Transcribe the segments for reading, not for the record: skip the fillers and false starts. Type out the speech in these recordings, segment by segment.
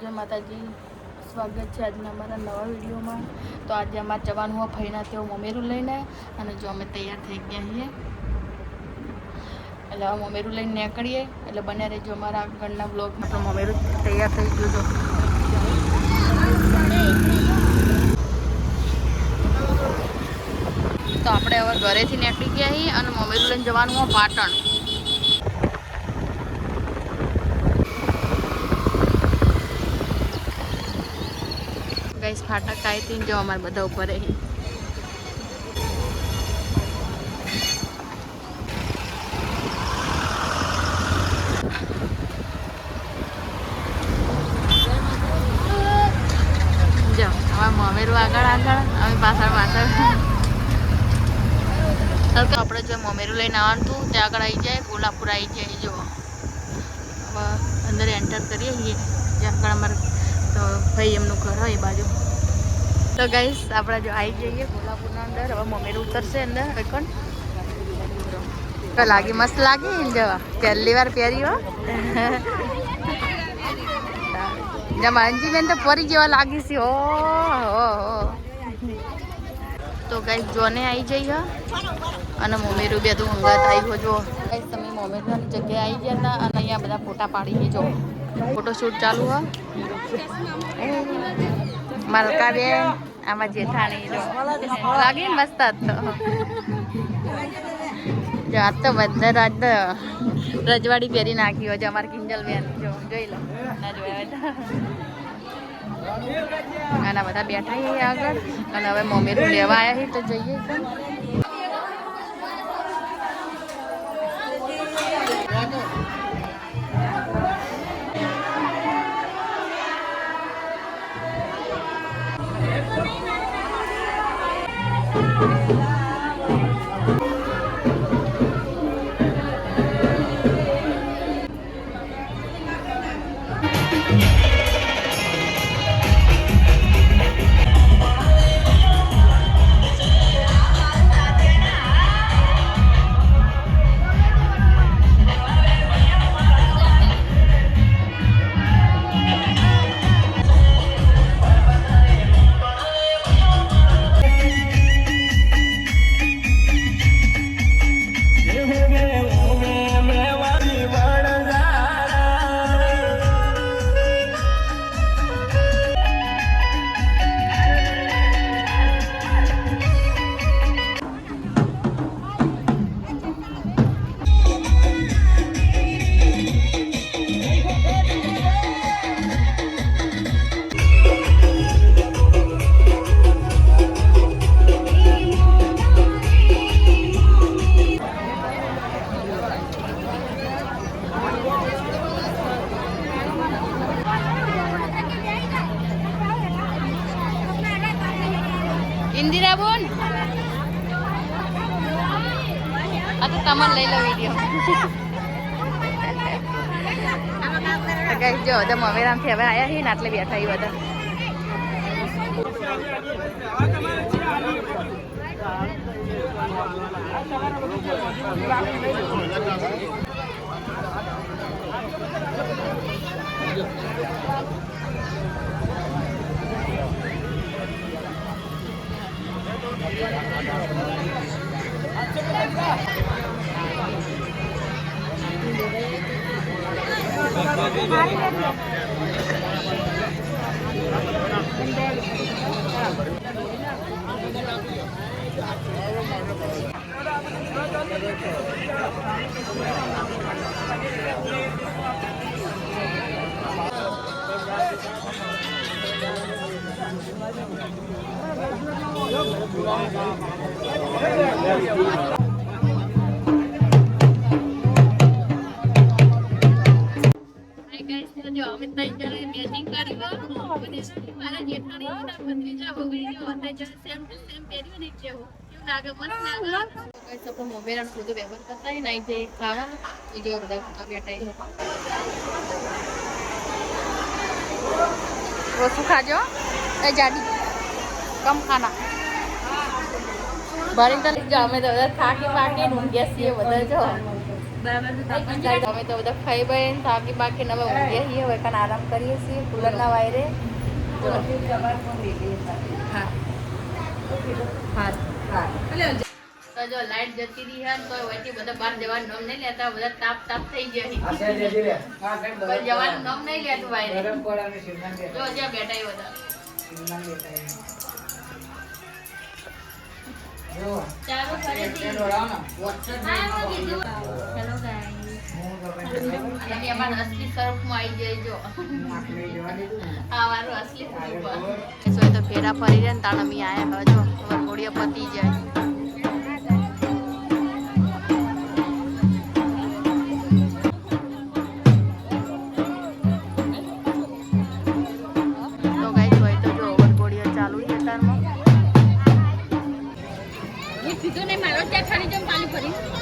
જય માતાજી, સ્વાગત છે આજના અમારા નવા વિડીયોમાં। તો આજે અમારે જવાનું હોય ફઈના તેઓ મમેરું લઈને, અને જો અમે તૈયાર થઈ ગયા છીએ એટલે હવે મમેરું લઈને નીકળીએ એટલે બને રહેજો અમારા આગળના બ્લોગમાં। તો મમેરું તૈયાર થઈ ગયું તો આપણે હવે ઘરેથી નીકળી ગયા છીએ અને મમેરું લઈને જવાનું હોય પાટણ। गाइस फाटक आई थी जो हमारे बदा ऊपर है जो हमारे ममेरू आगळ आगळ अमे पाछळ पाछळ तो આપણે જો મમેરું લઈને આવવાનું હતું ત્યાં આગળ આવી જાય કોલ્હાપુર આવી જાય। જો હવે અંદર એન્ટર કરીએ જ્યાં આગળ અમારે તો ભાઈ એમનું ઘર હોય એ બાજુ। તો ગાઈસ આપણે જો આવી જઈએ કોલ્હાપુરના અંદર। હવે મમેરું ઉતરશે અંદર વેકન લાગી મસ્ત લાગી જો પહેલી વાર પહેરી હો જમાનજી બેન તો પરી જેવા લાગી છે ઓ તો ગાઈસ જોને આવી જઈએ અને મમેરું બધું અંગાત આવી જો ગાઈસ તમે મમેરુની જગ્યાએ આવી ગયા હતા અને અહીંયા બધા ફોટા પાડી જો फोटोशूट चालू है मलका बेन आमा जेठाणी जो लागी मस्त तो जो आज तो बदर आज तो रजवाड़ी पेरी नाखी हो जो हमारे किंजल बेन जो જોઈ લો ના જોયા તો આના બધા બેઠા છે આગળ અને હવે મમેરું લેવા આવ્યા છે તો જઈએ इंदिरा बोन आता तमन ले लो वीडियो गाइस जो तो ममेराम થી હવે આયા હી ને એટલે બેઠા હી બધા મોમેરાન ખુદ વ્યવહાર કરતા નહીં જે ખાવા એ જો બધા બેઠા વસ્તુ ખાજો એ જાડી કમ ખાના ભરી તો જો અમે તો થાકી પાકી ઊંઘ્યા છીએ બધા જો અમે તો બધા ખાઈ ભાઈ થાકી બાકી હવે ઊંઘીએ છીએ હવે કાન આરામ કરીએ છીએ કુલરના વાયરે તો જો લાઈટ જતી રહી હે તો વચ્ચે બધા બહાર જવાનું નામ નહીં લેતા બધા તાપ થઈ ગયા જવાનું નામ નહીં લેતું વાયરે જો જ્યાં બેઠા બધા ચાલો ફરીથી હેલો ગાઈસ અને અમાર અસલી સ્વરૂપમાં આવી જાય જો આ મારું અસલી સ્વરૂપ છે તો ફેરા ફરી રહ્યા ને તાણ અમે આયા હવે જો વરઘોડિયા પતી જાય તો ગાઈસ હોય તો જો વરઘોડિયા ચાલુ છે તારમાં સીધો નહીં મારો ત્યાં ખાલી જમ પાણી ફરી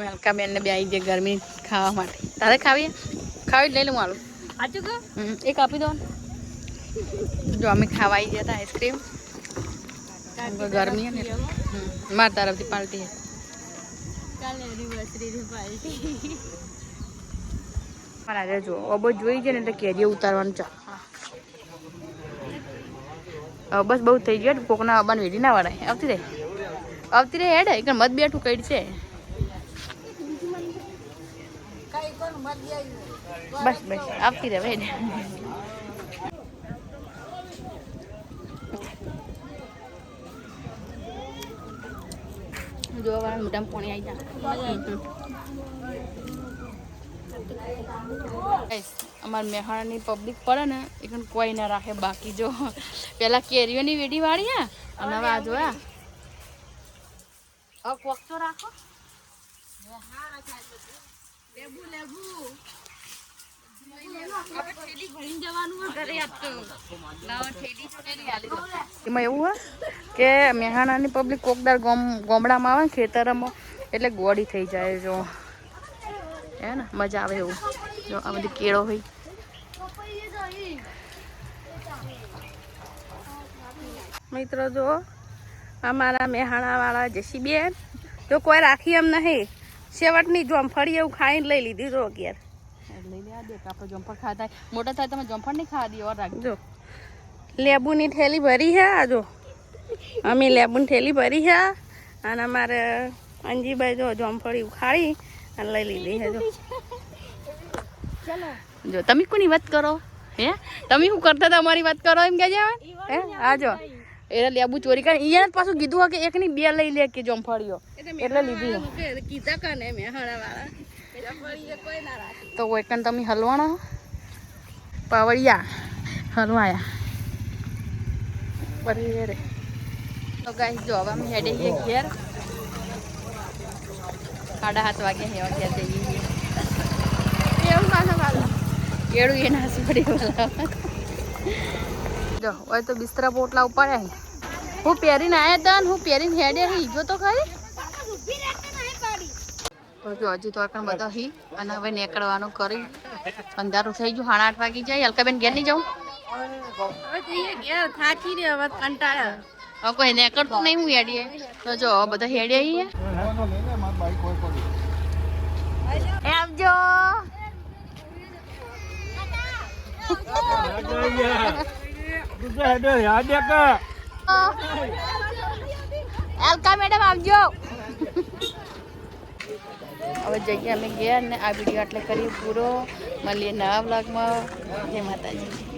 હલકા બેન ને બે આવી જાય ગરમી ખાવા માટે તારે ખાવી લઈ લઉં આલું આચું કે એક આપી દો જો અમે ખાવા આવી ગયા હતા આઈસ્ક્રીમ ગરમી ને મારા તરફથી પાર્ટી મારા જો અબો જોઈ છે ને એટલે કેરીઓ ઉતારવાનું ચાલ બસ બહુ થઈ ગયો કોકના અબાને વેડી ના વળાય આવતી રહે હેડ એક મત બેઠું કઈ છે બસ આવતી રહે જોવા વાળા મોટા પોણી આવી જાય અમાર મહેસાણાની પબ્લિક પડે ને એ કોઈ ના રાખે બાકી જો પેલા કેરીઓની વેડી વાળી હે અને હવે આ જોયા કોક તો રાખો એમાં એવું હોય કે મહેસાણાની પબ્લિક કોકદાર ગામડામાં આવે ખેતરમાં એટલે ગોળી થઈ જાય જો હે ને મજા આવે એવું જો આ બધી કેળો હોય મિત્રો જો અમારા મહેસાણા વાળા જસી બેન જો કોઈ રાખી એમ નહીં સેવટની જોમફળી એવું ખાઈને લઈ લીધી જો અગિયાર લઈ લે દે આપણે જોમફળ ખાતા મોટા થાય તમે જોમફળ નહીં ખાવા દે રાખજો લેબુની થેલી ભરી છે આ જો અમે લેબુની થેલી ભરી છે અને અમારે અંજીભાઈ જો જોમફળી ઉખાડી અને લઈ લીધી છે જો તમે કોની વાત કરો હે તમે શું કરતા હતા અમારી વાત કરો એમ કહેજે હે હા જો એને લેબુ ચોરી કરે અહીંયા પાછું કીધું હોય કે એકની બે લઈ લે કે જોમફળીઓ એટલે લીધી કીધા કને મેહાણાવાળા તો એકન તમે હલવાના પાવડિયા હલવાયા પડી રે તો ગાઈસ જો હવે અમે હેડે છીએ ઘેર 7:30 વાગ્યા હેવા ઘેર જઈએ છીએ એવું પાછા કેળું એ નાસી પડી જો હવે તો બિસ્તરા પોટલા ઉપાડ્યા હું પહેરીને આવ્યા હતા હું પહેરીને હેડે જો તો ખરી તો જો હજી તો આખા બધા હી અને હવે નીકળવાનું કરી અંધારું થઈ ગયું 8:30 વાગી જાય અલકાબેન ઘેર નહીં જાઉં થાકી રે હવે કંટાળ્યા હવે કોઈ નીકળતું નહીં હું હેડીએ તો જો બધા હેડે આવજો અલકા મેડમ આવજો હવે જઈએ અમે ગયા ને આ વિડીયો એટલે કરીએ પૂરો મળીએ નવા બ્લોગમાં જય માતાજી